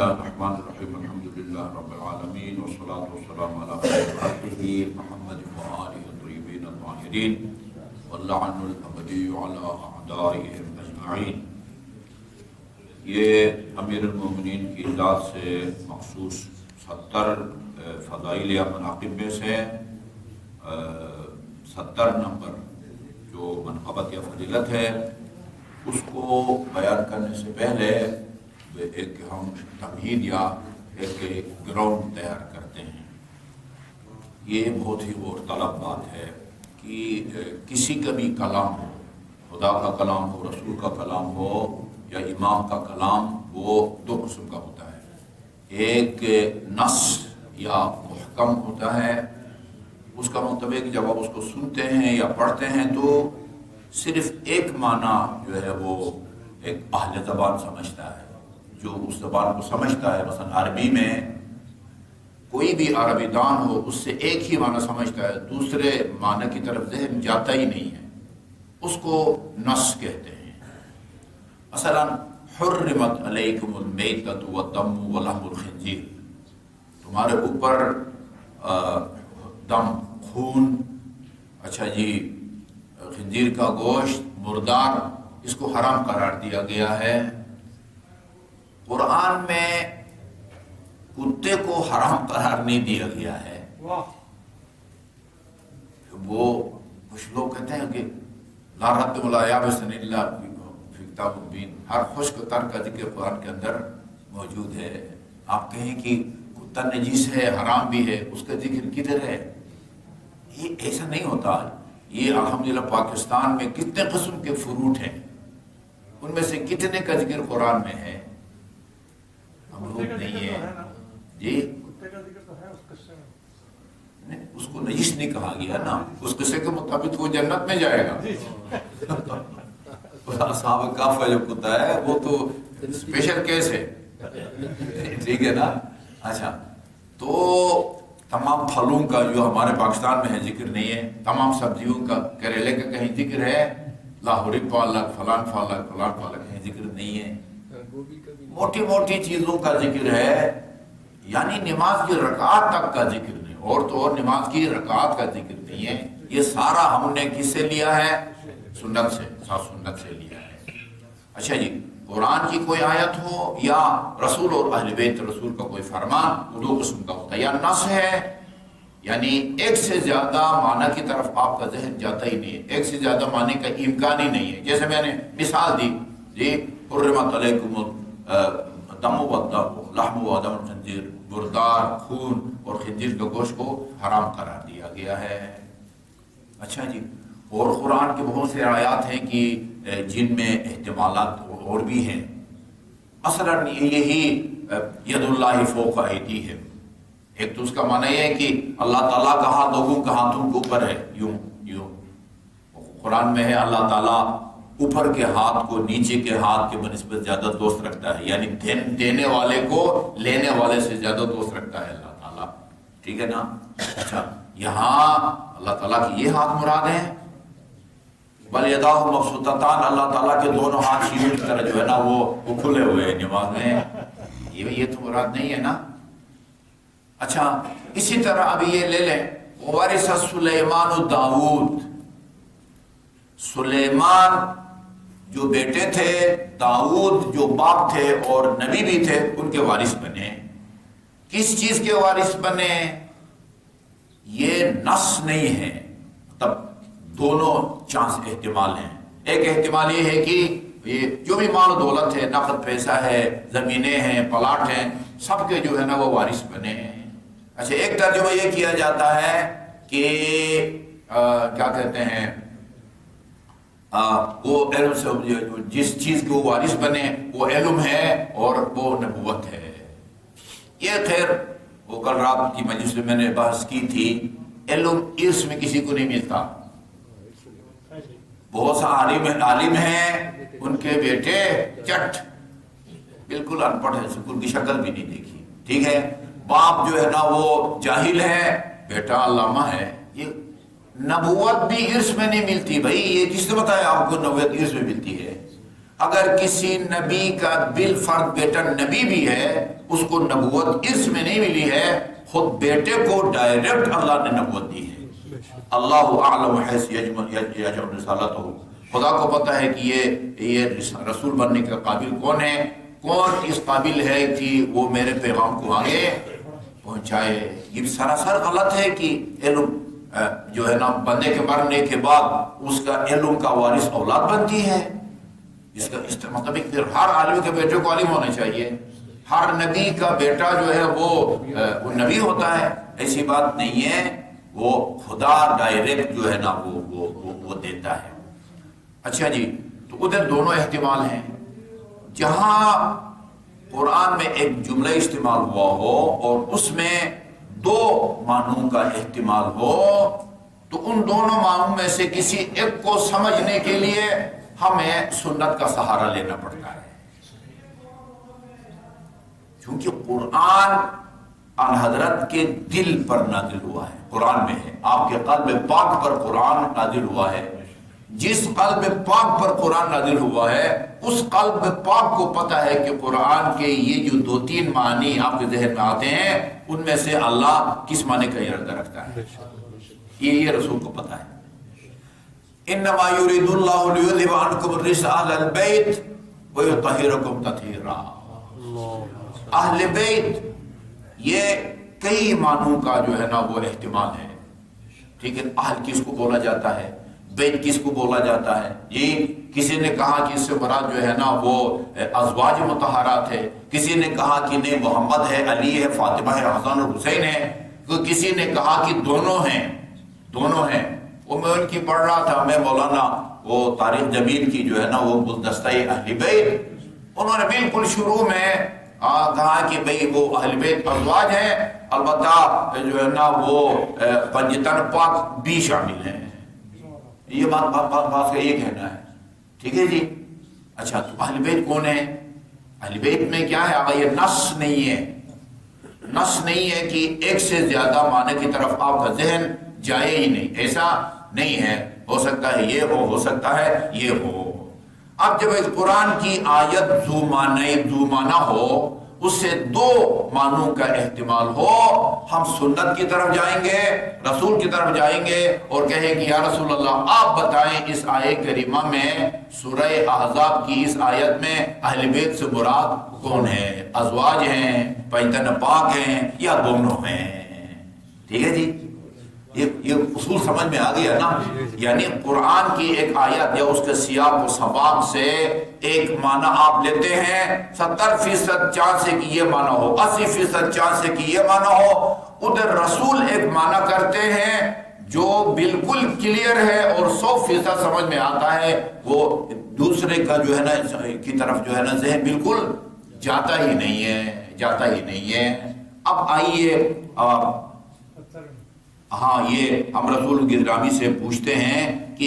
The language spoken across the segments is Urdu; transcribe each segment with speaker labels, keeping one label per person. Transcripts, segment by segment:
Speaker 1: الرحمن الرحیم الحمد للہ رب العالمین والصلاة والسلام علی خیر خلقہ محمد وآلہ الطیبین الطاہرین واللعن الابدی علی اعدائهم اجمعین۔ یہ امیر المومنین کی ذات سے مخصوص 70 فضائل یا مناقب میں سے 70 نمبر جو منقبت یا فضیلت ہے، اس کو بیان کرنے سے پہلے ایک ہم تمہید یا ایک گراؤنڈ تیار کرتے ہیں۔ یہ بہت ہی غور طلب بات ہے کہ کسی کا بھی کلام ہو، خدا کا کلام ہو، رسول کا کلام ہو یا امام کا کلام، وہ دو قسم کا ہوتا ہے۔ ایک نص یا محکم ہوتا ہے، اس کا مطابق جب آپ اس کو سنتے ہیں یا پڑھتے ہیں تو صرف ایک معنی جو ہے وہ ایک اہل زبان سمجھتا ہے، جو اس زبان کو سمجھتا ہے۔ مثلا عربی میں کوئی بھی عربی دان ہو، اس سے ایک ہی معنی سمجھتا ہے، دوسرے معنی کی طرف ذہن جاتا ہی نہیں ہے، اس کو نص کہتے ہیں۔ مثلا حرمت علیکم المیتۃ والدم ولحم الخنزیر، تمہارے اوپر دم، خون، اچھا جی، خنزیر کا گوشت، مردار، اس کو حرام قرار دیا گیا ہے۔ قرآن میں کتے کو حرام قرار نہیں دیا گیا ہے۔ وہ کچھ لوگ کہتے ہیں کہ لا رد ولا یابس الا فی کتاب مبین، ہر خشک تر کا ذکر قرآن کے اندر موجود ہے۔ آپ کہیں کہ کتا نجیس ہے، حرام بھی ہے، اس کا ذکر کدھر ہے؟ یہ ایسا نہیں ہوتا۔ یہ الحمدللہ پاکستان میں کتنے قسم کے فروٹ ہیں، ان میں سے کتنے کا ذکر قرآن میں ہے؟ نہیں ہے جی، اس کو نجس نہیں کہا گیا نا، اس قصے کے مطابق وہ جنت میں جائے گا۔ اصحاب کہف کا جو کتا ہے وہ تو اسپیشل کیس ہے، ٹھیک ہے نا۔ اچھا، تو تمام پھلوں کا جو ہمارے پاکستان میں ہے ذکر نہیں ہے، تمام سبزیوں کا، کریلے کا کہیں ذکر ہے، لاہوری پالک، فلان پالک، فلان پالک، کہیں ذکر نہیں ہے۔ موٹی موٹی چیزوں کا ذکر ہے، یعنی نماز کی رکعات تک کا ذکر نہیں، اور تو اور نماز کی رکعات کا ذکر نہیں ہے۔ یہ سارا ہم نے کس سے لیا ہے؟ سنت سے، سنت سے لیا ہے۔ اچھا جی، قرآن کی کوئی آیت ہو یا رسول اور اہل بیت رسول کا کوئی فرمان، وہ دو قسم کا ہوتا ہے۔ یا نص ہے، یعنی ایک سے زیادہ معنی کی طرف آپ کا ذہن جاتا ہی نہیں ہے، ایک سے زیادہ معنی کا امکان ہی نہیں ہے۔ جیسے میں نے مثال دی جی، حرمت علیکم دم و لحم و دم الخنزیر، مردار، خون اور خنزیر کے گوشت کو حرام قرار دیا گیا ہے۔ اچھا جی، اور قرآن کے بہت سے آیات ہیں کہ جن میں احتمالات اور بھی ہیں۔ مثلا یہی ید اللہ فوق ایدیہم، ایک تو اس کا معنی یہ ہے کہ اللہ تعالیٰ کا ہاتھ لوگوں کے ہاتھوں کے اوپر ہے، یوں یوں۔ قرآن میں ہے اللہ تعالیٰ اوپر کے ہاتھ کو نیچے کے ہاتھ کے بنسبت زیادہ دوست رکھتا ہے، یعنی دینے والے کو لینے والے سے زیادہ دوست رکھتا ہے اللہ تعالیٰ، ٹھیک ہے نا۔ اچھا، یہاں اللہ تعالیٰ کی یہ ہاتھ مراد ہیں، بل یداہ مبسوطتان، اللہ تعالیٰ کے دونوں ہاتھ شیشے کی طرح جو ہے نا وہ کھلے ہوئے ہیں نماز میں، یہ تو مراد نہیں ہے نا۔ اچھا، اسی طرح ابھی یہ لے لیں، وارث سلیمان داؤد، سلیمان جو بیٹے تھے، داؤد جو باپ تھے اور نبی بھی تھے، ان کے وارث بنے۔ کس چیز کے وارث بنے؟ یہ نص نہیں ہے، تب دونوں چانس احتمال ہیں۔ ایک احتمال یہ ہے کہ یہ جو بھی مال و دولت ہے، نقد پیسہ ہے، زمینیں ہیں، پلاٹ ہیں، سب کے جو ہے نا وہ وارث بنے ہیں۔ اچھا، ایک ترجمہ یہ کیا جاتا ہے کہ کیا کہتے ہیں، وہ علم سے جس چیز کے وہ وارث بنے وہ علم ہے اور وہ نبوت ہے۔ یہ خیر وہ کل رات کی مجلس میں نے بحث کی تھی، علم ارث میں کسی کو نہیں ملتا۔ بہت سا عالم ہیں، ان کے بیٹے چٹ بالکل ان پڑھ ہے، سکول کی شکل بھی نہیں دیکھی، ٹھیک ہے۔ باپ جو ہے نا وہ جاہل ہے، بیٹا علامہ ہے۔ یہ نبوت بھی ارث میں نہیں ملتی بھائی، یہ کس نے بتایا آپ کو نبوت ارث میں ملتی ہے؟ اگر کسی نبی کا بالفرض بیٹا نبی بھی ہے، اس کو نبوت ارث میں نہیں ملی ہے، خود بیٹے کو ڈائریکٹ اللہ نے نبوت دی ہے۔ اللہ اعلم حیث یجعل رسالتہ، خدا کو پتہ ہے کہ یہ رسول بننے کے قابل کون ہے، کون اس قابل ہے کہ وہ میرے پیغام کو آگے پہنچائے۔ یہ سراسر غلط ہے کہ علم جو ہے نا بندے کے مرنے کے بعد اس کا علم کا وارث اولاد بنتی ہے۔ اس کا مطلب پھر ہر عالم کے بیٹے کو عالم ہونا چاہیے، ہر نبی کا بیٹا جو ہے وہ نبی ہوتا ہے، ایسی بات نہیں ہے۔ وہ خدا ڈائریکٹ جو ہے نا وہ دیتا ہے۔ اچھا جی، تو ادھر دونوں احتمال ہیں۔ جہاں قرآن میں ایک جملہ استعمال ہوا ہو اور اس میں دو معنوں کا احتمال ہو، تو ان دونوں معنوں میں سے کسی ایک کو سمجھنے کے لیے ہمیں سنت کا سہارا لینا پڑتا ہے، کیونکہ قرآن ان حضرت کے دل پر نازل ہوا ہے، قرآن میں ہے، آپ کے قلب پاک پر قرآن نازل ہوا ہے۔ جس قلب پاک پر قرآن نازل ہوا ہے، اس قلب پاک کو پتہ ہے کہ قرآن کے یہ جو دو تین معنی آپ کے ذہن میں آتے ہیں، ان میں سے اللہ کس معنی کا ارادہ رکھتا ہے، یہ رسول کو پتہ ہے۔ انما یرید اللہ لیذھب عنکم الرجس اہل البیت ویطہرکم تطہیرا۔ اہل بیت یہ کئی معنوں کا جو ہے نا وہ احتمال ہے، ٹھیک ہے۔ اہل کس کو بولا جاتا ہے، بیت کس کو بولا جاتا ہے؟ یہ کسی نے کہا کہ اس سے مراد جو ہے نا وہ ازواج مطہرات ہے، کسی نے کہا کہ نہیں محمد ہے، علی ہے، فاطمہ ہے، حسن اور حسین ہے، کسی نے کہا کہ دونوں ہیں، دونوں ہیں۔ وہ میں ان کی پڑھ رہا تھا، میں مولانا وہ طارق جمیل کی جو ہے نا وہ گلدستہ اہل بیت، انہوں نے بالکل شروع میں کہا کہ بھئی وہ اہل بیت ازواج ہیں، البتہ جو ہے نا وہ پنجتن پاک بھی شامل ہیں۔ یہ بات کا یہ کہنا ہے، ٹھیک ہے جی۔ اچھا، تو اہل بیت کون ہے؟ اہل بیت میں کیا ہے؟ آگا یہ نص نہیں ہے، نص نہیں ہے کہ ایک سے زیادہ معنی کی طرف آپ کا ذہن جائے ہی نہیں، ایسا نہیں ہے۔ ہو سکتا ہے یہ ہو سکتا ہے یہ ہو۔ اب جب ایک قرآن کی آیت ذو معنی ہو، اس سے دو معنوں کا احتمال ہو، ہم سنت کی طرف جائیں گے، رسول کی طرف جائیں گے اور کہیں کہ یا رسول اللہ آپ بتائیں اس آیت کریمہ میں سورہ احزاب کی اس آیت میں اہل بیت سے مراد کون ہے؟ ازواج ہیں، پنجتن پاک ہیں، یا دونوں ہیں؟ ٹھیک ہے جی، یہ اصول سمجھ میں آ گیا نا۔ یعنی قرآن کی ایک آیت یا اس کے سیاق و سباق سے ایک معنی آپ لیتے ہیں، 70% چانس ہے کہ یہ معنی ہو، 80% چانس ہے کہ یہ معنی ہو، ادھر رسول ایک معنی کرتے ہیں جو بالکل کلیئر ہے اور 100% سمجھ میں آتا ہے، وہ دوسرے کا جو ہے نا کی طرف جو ہے نا ذہن بالکل جاتا ہی نہیں ہے، جاتا ہی نہیں ہے۔ اب آئیے ہاں، یہ ہم رسول گرامی سے پوچھتے ہیں کہ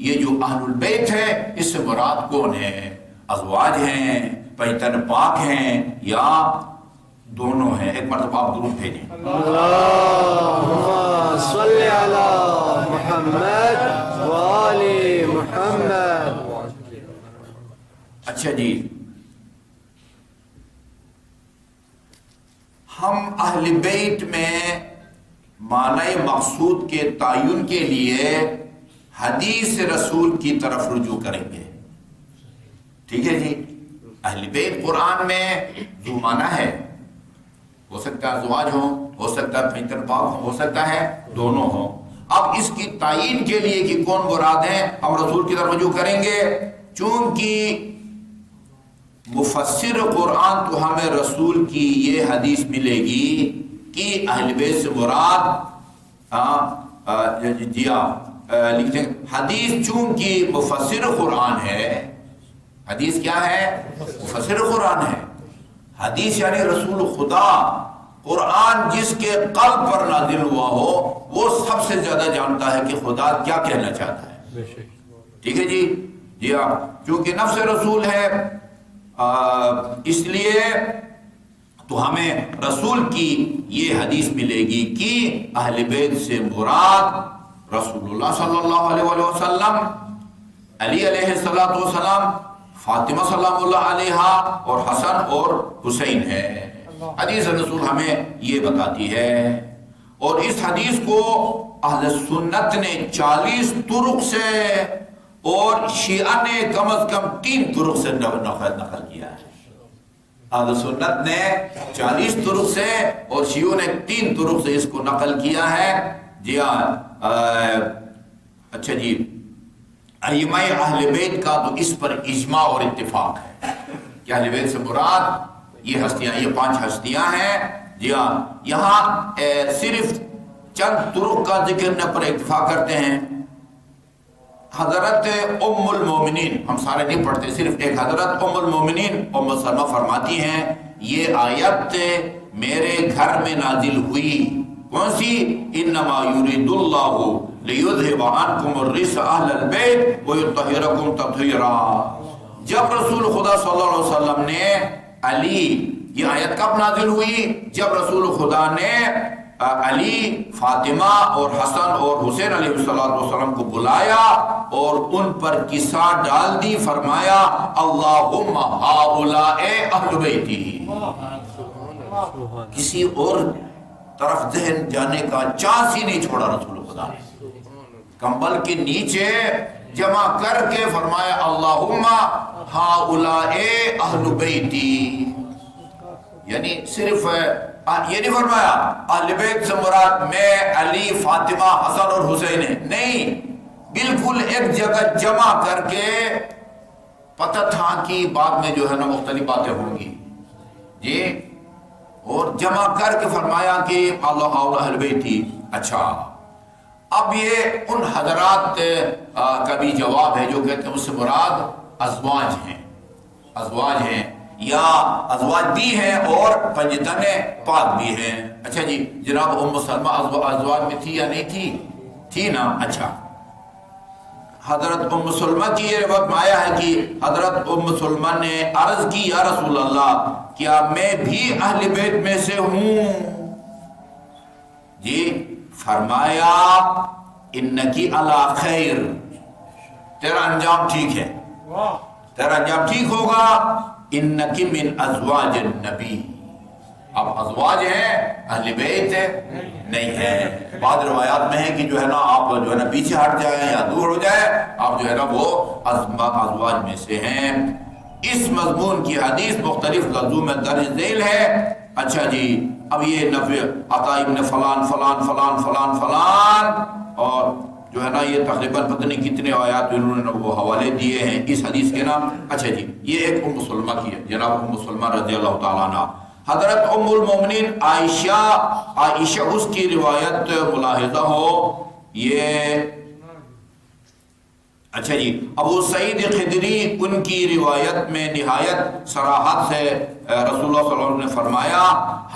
Speaker 1: یہ جو اہل البیت ہے اس سے مراد کون ہے؟ ازواج ہیں، پنجتن پاک ہیں، یا دونوں ہیں؟ ایک مرتبہ آپ درود بھیجیں۔
Speaker 2: اللہم صلی علی محمد وآل محمد۔
Speaker 1: اچھا جی، ہم اہل بیت میں معنی مقصود کے تعین کے لیے حدیث رسول کی طرف رجوع کریں گے، ٹھیک ہے جی۔ اہل بیت قرآن میں جو معنی ہے، ہو سکتا ہے ازواج ہوں، ہو سکتا ہے پنجتن پاک ہوں، ہو سکتا ہے دونوں ہوں۔ اب اس کی تعین کے لیے کہ کون مراد ہیں، ہم رسول کی طرف رجوع کریں گے، چونکہ مفسر قرآن تو ہمیں رسول کی یہ حدیث ملے گی کہ اہل بیت سے مراد لکھتے ہیں حدیث، چونکہ مفسر قرآن ہے، حدیث کیا ہے؟ مفسر قرآن ہے۔ حدیث یعنی رسول خدا، قرآن جس کے قلب پر نازل ہوا ہو وہ سب سے زیادہ جانتا ہے کہ خدا کیا کہنا چاہتا ہے، ٹھیک ہے جی۔ جی ہاں، چونکہ نفس رسول ہے اس لیے تو ہمیں رسول کی یہ حدیث ملے گی کہ اہل بیت سے مراد رسول اللہ صلی اللہ علیہ وسلم، علی علیہ السلام، فاطمہ سلام اللہ علیہا اور حسن اور حسین ہے۔ حدیث رسول ہمیں یہ بتاتی ہے، اور اس حدیث کو اہل سنت نے 40 طرق سے اور شیعہ نے کم از کم 3 طرق سے نقل کیا ہے۔ اہل سنت نے 40 طرق سے اور شیعوں نے 3 طرق سے اس کو نقل کیا ہے۔ جی ہاں، اچھا جی، ائمہ اہل بیت کا تو اس پر اجماع اور اتفاق ہے کہ اہل بیت سے مراد یہ ہستیاں، یہ 5 ہستیاں ہیں۔ جی ہاں، یہاں صرف چند طرق کا ذکر نہ پر اتفاق کرتے ہیں۔ حضرت ام المومنین، ہم سارے نہیں پڑھتے، صرف ایک حضرت ام المومنین ام سلمہ فرماتی ہیں یہ آیت میرے گھر میں نازل ہوئی۔ کون سی؟ انما یرید اللہ لیذھب عنکم الرجس اہل البیت ویطہرکم تطہیرا۔ جب رسول خدا صلی اللہ علیہ وسلم نے علی، یہ آیت کب نازل ہوئی؟ جب رسول خدا نے علی، فاطمہ اور حسن اور حسین علیہ السلام کو بلایا اور ان پر قصہ ڈال دی، فرمایا اللہم ہؤلاء اہل بیتی۔ کسی اور طرف ذہن جانے کا چانس ہی نہیں چھوڑا رسول خدا نے، کمبل کے نیچے جمع کر کے فرمایا اللہم ہؤلاء اہل بیتی۔ یعنی صرف یہ نہیں فرمایا اہل بیت سے مراد میں، علی، فاطمہ، حسن اور حسین ہے، نہیں، بالکل ایک جگہ جمع کر کے، پتہ تھا کہ بعد میں جو ہے نا مختلف باتیں ہوں گی جی، اور جمع کر کے فرمایا کہ اللہ اہل بیت تھی۔ اچھا، اب یہ ان حضرات کا بھی جواب ہے جو کہتے ہیں اس سے مراد ازواج ہیں، ازواج ہیں یا ازواج بھی ہیں اور پنجتن پاک بھی ہیں۔ اچھا جی، جناب ام سلمہ ازواج میں تھی یا نہیں تھی؟ تھی نا۔ اچھا، حضرت ام سلمہ کی یہ روایت میں آیا ہے کہ حضرت ام سلمہ نے عرض کی یا رسول اللہ کیا میں بھی اہل بیت میں سے ہوں؟ جی، فرمایا انکی علی خیر، تیرا انجام ٹھیک ہے، تیرا انجام ٹھیک ہوگا، انکی من ازواج النبی۔ اب ازواج ہیں، اہل بیت نہیں ہے۔ بعض روایات میں ہے کہ جو ہے نا آپ جو ہے نا پیچھے ہٹ جائیں یا دور ہو جائیں، آپ جو ہے نا وہ ازواج میں سے ہیں۔ اس مضمون کی حدیث مختلف لفظوں میں درج ذیل ہے۔ اچھا جی، اب یہ نفع عطا ابن فلان فلان فلان فلان فلان، اور جو ہے نا یہ تقریباً پتہ نہیں کتنے آیات انہوں نے وہ حوالے دیے ہیں اس حدیث کے نام۔ اچھا جی، یہ ایک ام سلمہ کی ہے، جناب ام سلمہ رضی اللہ تعالیٰ عنہ۔ حضرت ام المومنین عائشہ اس کی روایت ملاحظہ ہو، یہ اچھا جی، ابو سعید خدری ان کی روایت میں نہایت صراحت سے رسول اللہ صلی اللہ علیہ وسلم نے فرمایا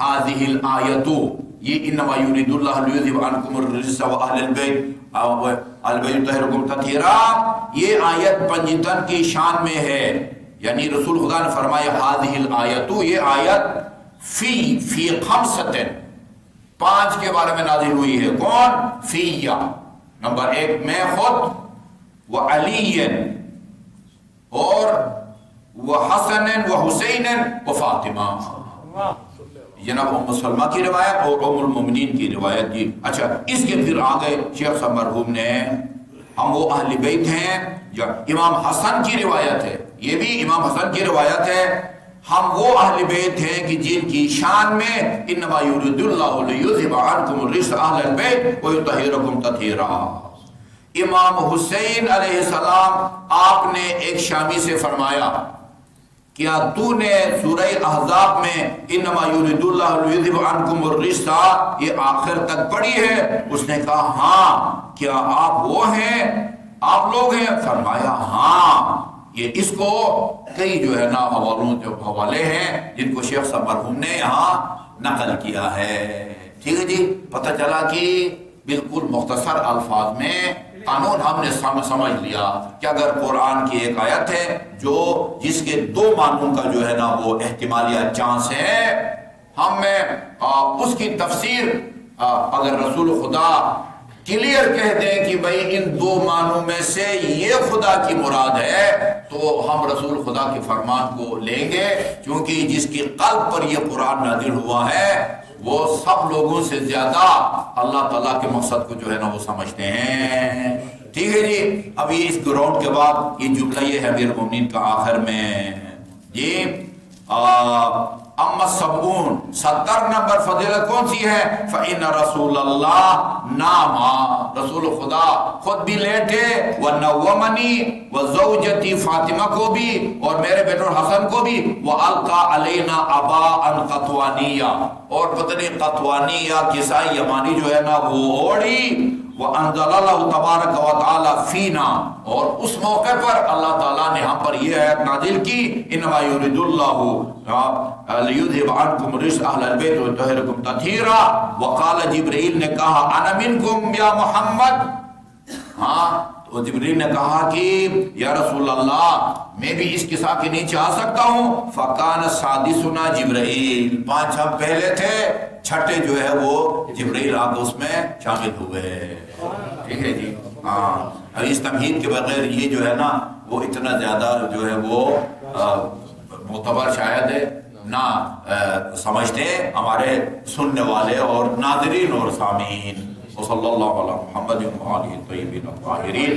Speaker 1: هذه الآیۃ، یہ انما یرید اللہ لیذھب عنکم الرجس واہل البیت یطہرکم تطہیرا، یہ آیت پنجتن کی شان میں ہے۔ یعنی رسول خدا نے فرمایا هذه الآیۃ، یہ آیت فی خمسۃ، 5 کے بارے میں نازل ہوئی ہے۔ کون؟ فیہ، نمبر 1 میں خود، وعلی اور وحسن وحسین وفاطمہ، جناب ام سلمہ کی روایت اور ام المومنین کی روایت جی۔ اچھا، اس کے پھر آگے شیخ صاحب مرحوم نے ہم وہ اہل بیت ہیں، جو امام حسن کی روایت ہے، یہ بھی امام حسن کی روایت ہے، ہم وہ اہل بیت ہیں کہ جن کی شان میں انما یرید اللہ لیذھب عنکم الرجس اہل البیت ویطہرکم تطہیرا۔ امام حسین علیہ السلام آپ نے ایک شامی سے فرمایا کیا تو نے سورہ احزاب میں انما یرید اللہ لیذھب عنکم الرجس یہ آخر تک پڑھی ہے؟ اس نے کہا ہاں، کیا آپ وہ ہیں، آپ لوگ ہیں؟ فرمایا ہاں۔ یہ اس کو کئی جو ہے نا حوالے ہیں جن کو شیخ صاحب مرحوم نے یہاں نقل کیا ہے۔ ٹھیک ہے جی، پتہ چلا کہ بالکل مختصر الفاظ میں قانون ہم نے سمجھ لیا کہ اگر قرآن کی ایک آیت ہے جو جس کے 2 معنوں کا جو ہے نا وہ احتمال یا چانس ہے، ہم اس کی تفسیر اگر رسول خدا کلیئر کہہ دیں کہ بھئی ان دو معنوں میں سے یہ خدا کی مراد ہے تو ہم رسول خدا کے فرمان کو لیں گے، کیونکہ جس کی قلب پر یہ قرآن نازل ہوا ہے وہ سب لوگوں سے زیادہ اللہ تعالیٰ کے مقصد کو جو ہے نا وہ سمجھتے ہیں۔ ٹھیک ہے جی، اب یہ اس گراؤنڈ کے بعد یہ جملہ یہ ہے امیر المومنین کا آخر میں جی اما السبعون، 70 نمبر فضیلت کون سی ہے؟ فإن رسول اللہ ناما، رسول خدا خود بھی لیٹے، ونومنی وزوجتی فاطمہ کو بھی اور میرے بیٹے حسن کو بھی، وَأَلْقَى عَلَيْنَا عَبَاءً قَطْوَانِيًّا، اور پتنی قطوانیہ کسائی یمانی جو ہے نا وہ اوڑی، وَأَنزَلَ اللَّهُ تَبَارَكَ وَتَعَالَى فِينَا، اور اس موقع پر اللہ تعالیٰ نے ہم پر یہ آیت نازل کی، انما یرید اللہ لیذھب عنکم رجس اہل البیت ویطہرکم تطہیرا، وقال جبرائیل نے کہا انا منکم یا محمد، ہاں تو جبرائیل نے کہا کہ یا رسول اللہ میں بھی اس قصہ کے نیچے آ سکتا ہوں، فکان سادسنا جبرائیل، 5 ہم پہلے تھے، چھٹے جو ہے وہ جبرائیل آ کے اس میں شامل ہوئے۔ ٹھیک ہے جی، ہاں اس تمہید کے بغیر یہ جو ہے نا وہ اتنا زیادہ جو ہے وہ معتبر شاید نہ سمجھتے ہمارے سننے والے اور ناظرین اور سامعین۔ وصلی اللہ علی محمد و آلہ الطیبین الطاہرین۔